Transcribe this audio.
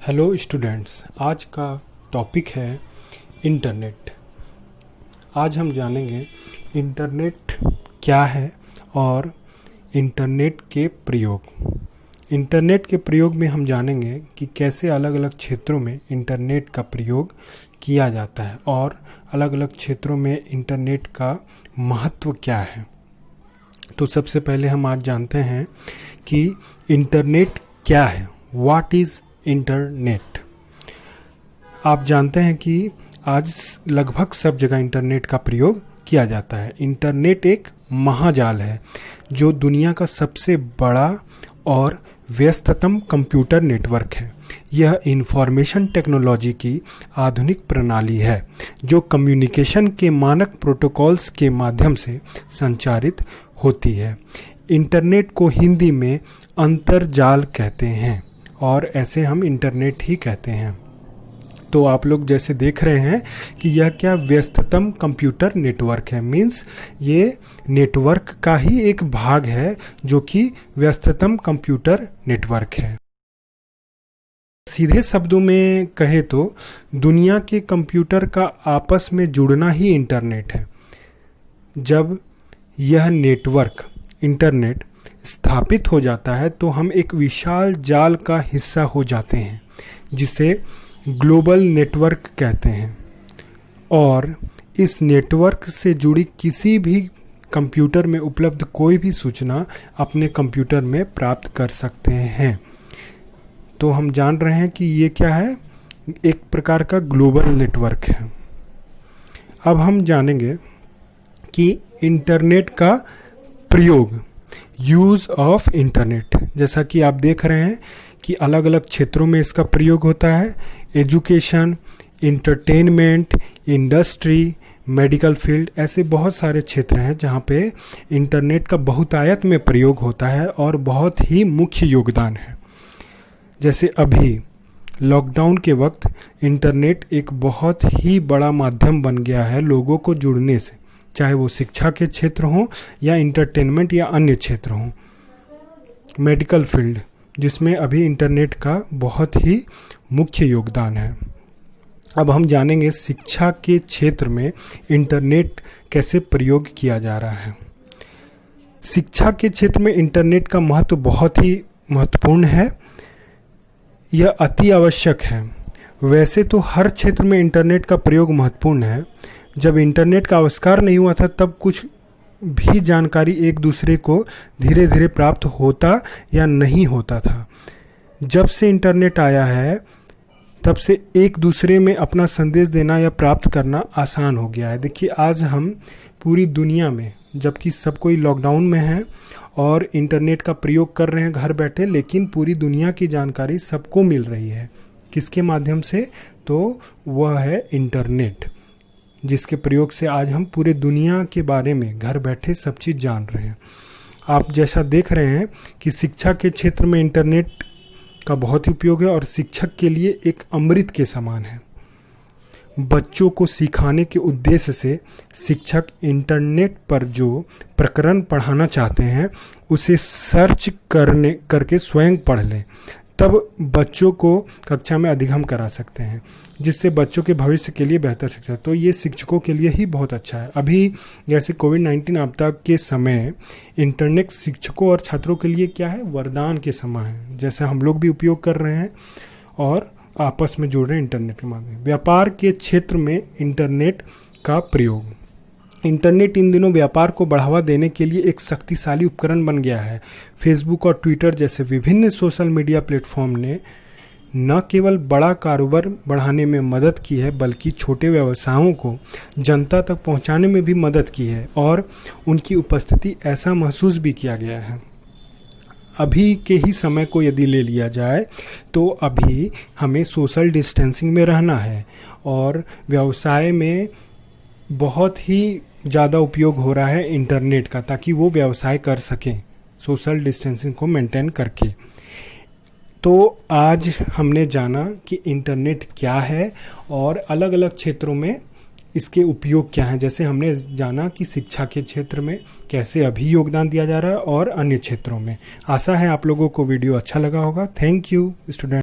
Hello students, आज का topic है इंटरनेट। आज हम जानेंगे इंटरनेट क्या है और इंटरनेट के प्रयोग। इंटरनेट के प्रयोग में हम जानेंगे कि कैसे अलग अलग क्षेत्रों में इंटरनेट का प्रयोग किया जाता है और अलग अलग क्षेत्रों में इंटरनेट का महत्व क्या है। तो सबसे पहले हम आज जानते हैं कि इंटरनेट क्या है। What is internet. आप जानते हैं कि आज लगभग सब जगह इंटरनेट का प्रयोग किया जाता है। इंटरनेट एक महाजाल है जो दुनिया का सबसे बड़ा और व्यस्ततम कंप्यूटर नेटवर्क है। यह इंफॉर्मेशन टेक्नोलॉजी की आधुनिक प्रणाली है जो कम्युनिकेशन के मानक प्रोटोकॉल्स के माध्यम से संचारित होती है। इंटरनेट को हिंदी में अंतर्जाल कहते हैं और ऐसे हम इंटरनेट ही कहते हैं। तो आप लोग जैसे देख रहे हैं कि यह क्या व्यस्ततम कंप्यूटर नेटवर्क है, मीन्स ये नेटवर्क का ही एक भाग है जो कि व्यस्ततम कंप्यूटर नेटवर्क है। सीधे शब्दों में कहे तो दुनिया के कंप्यूटर का आपस में जुड़ना ही इंटरनेट है। जब यह नेटवर्क इंटरनेट स्थापित हो जाता है तो हम एक विशाल जाल का हिस्सा हो जाते हैं जिसे ग्लोबल नेटवर्क कहते हैं, और इस नेटवर्क से जुड़ी किसी भी कंप्यूटर में उपलब्ध कोई भी सूचना अपने कंप्यूटर में प्राप्त कर सकते हैं। तो हम जान रहे हैं कि ये क्या है, एक प्रकार का ग्लोबल नेटवर्क है। अब हम जानेंगे कि इंटरनेट का प्रयोग, यूज़ ऑफ इंटरनेट। जैसा कि आप देख रहे हैं कि अलग अलग क्षेत्रों में इसका प्रयोग होता है। Education, entertainment, industry, medical field, ऐसे बहुत सारे क्षेत्र हैं जहाँ पे इंटरनेट का बहुतायत में प्रयोग होता है और बहुत ही मुख्य योगदान है। जैसे अभी लॉकडाउन के वक्त इंटरनेट एक बहुत ही बड़ा माध्यम बन गया है लोगों को जुड़ने से, चाहे वो शिक्षा के क्षेत्र हों या इंटरटेनमेंट या अन्य क्षेत्र हों। मेडिकल फील्ड जिसमें अभी इंटरनेट का बहुत ही मुख्य योगदान है। अब हम जानेंगे शिक्षा के क्षेत्र में इंटरनेट कैसे प्रयोग किया जा रहा है। शिक्षा के क्षेत्र में इंटरनेट का महत्व बहुत ही महत्वपूर्ण है, यह अति आवश्यक है। वैसे तो हर क्षेत्र में इंटरनेट का प्रयोग महत्वपूर्ण है। जब इंटरनेट का आविष्कार नहीं हुआ था तब कुछ भी जानकारी एक दूसरे को धीरे धीरे प्राप्त होता या नहीं होता था। जब से इंटरनेट आया है तब से एक दूसरे में अपना संदेश देना या प्राप्त करना आसान हो गया है। देखिए आज हम पूरी दुनिया में, जबकि सब कोई लॉकडाउन में है और इंटरनेट का प्रयोग कर रहे हैं घर बैठे, लेकिन पूरी दुनिया की जानकारी सबको मिल रही है। किसके माध्यम से? तो वह है इंटरनेट, जिसके प्रयोग से आज हम पूरे दुनिया के बारे में घर बैठे सब चीज़ जान रहे हैं। आप जैसा देख रहे हैं कि शिक्षा के क्षेत्र में इंटरनेट का बहुत ही उपयोग है और शिक्षक के लिए एक अमृत के समान है। बच्चों को सिखाने के उद्देश्य से शिक्षक इंटरनेट पर जो प्रकरण पढ़ाना चाहते हैं उसे सर्च करके स्वयं पढ़ लें, तब बच्चों को कक्षा में अधिगम करा सकते हैं, जिससे बच्चों के भविष्य के लिए बेहतर शिक्षा। तो ये शिक्षकों के लिए ही बहुत अच्छा है। अभी जैसे कोविड-19 आपदा के समय इंटरनेट शिक्षकों और छात्रों के लिए क्या है, वरदान के समान है, जैसे हम लोग भी उपयोग कर रहे हैं और आपस में जुड़ रहे हैं इंटरनेट के माध्यम। व्यापार के क्षेत्र में इंटरनेट का प्रयोग। इंटरनेट इन दिनों व्यापार को बढ़ावा देने के लिए एक शक्तिशाली उपकरण बन गया है। फेसबुक और ट्विटर जैसे विभिन्न सोशल मीडिया प्लेटफॉर्म ने न केवल बड़ा कारोबार बढ़ाने में मदद की है बल्कि छोटे व्यवसायों को जनता तक पहुंचाने में भी मदद की है और उनकी उपस्थिति ऐसा महसूस भी किया गया है। अभी के ही समय को यदि ले लिया जाए तो अभी हमें सोशल डिस्टेंसिंग में रहना है और व्यवसाय में बहुत ही ज़्यादा उपयोग हो रहा है इंटरनेट का, ताकि वो व्यवसाय कर सकें सोशल डिस्टेंसिंग को मेंटेन करके। तो आज हमने जाना कि इंटरनेट क्या है और अलग अलग क्षेत्रों में इसके उपयोग क्या हैं। जैसे हमने जाना कि शिक्षा के क्षेत्र में कैसे अभी योगदान दिया जा रहा है और अन्य क्षेत्रों में। आशा है आप लोगों को वीडियो अच्छा लगा होगा। Thank you student.